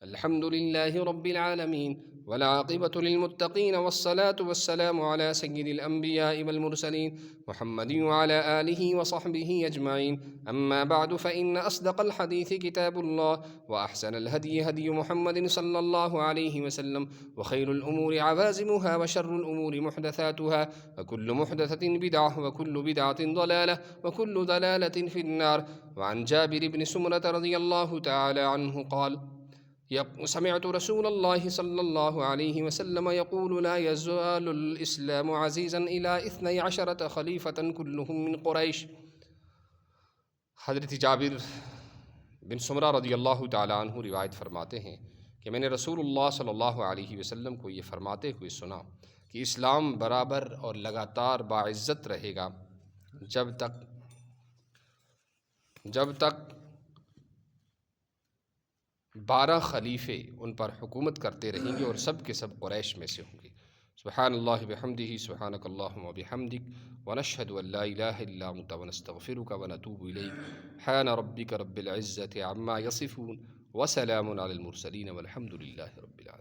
الحمد لله رب العالمين والعاقبة للمتقين والصلاة والسلام على سيد الأنبياء والمرسلين محمد وعلى آله وصحبه أجمعين. أما بعد، فإن أصدق الحديث كتاب الله، وأحسن الهدي هدي محمد صلى الله عليه وسلم، وخير الأمور عوازمها، وشر الأمور محدثاتها، وكل محدثة بدعة، وكل بدعة ضلالة، وكل ضلالة في النار. وعن جابر بن سمرة رضي الله تعالى عنه قال: سمعت رسول الله صلى الله عليه وسلم يقول: لا يزال الإسلام عزيزا إلى 12 خليفة كلهم من قریش. حضرت جابر بن سمرہ رضی اللہ تعالیٰ عنہ روایت فرماتے ہیں کہ میں نے رسول اللہ صلی اللہ علیہ وسلم کو یہ فرماتے ہوئے سنا کہ اسلام برابر اور لگاتار باعزت رہے گا جب تک 12 خلیفے ان پر حکومت کرتے رہیں گے، اور سب کے سب قریش میں سے ہوں گے. سبحان اللہ بحمدہ، سبحانک اللہم وبحمدک، ونشہد ان لا الہ الا انت، ونستغفرک ونتوب الیک. سبحان ربک رب العزة عما یصفون، وسلام علی المرسلین، والحمد للہ رب العالمین.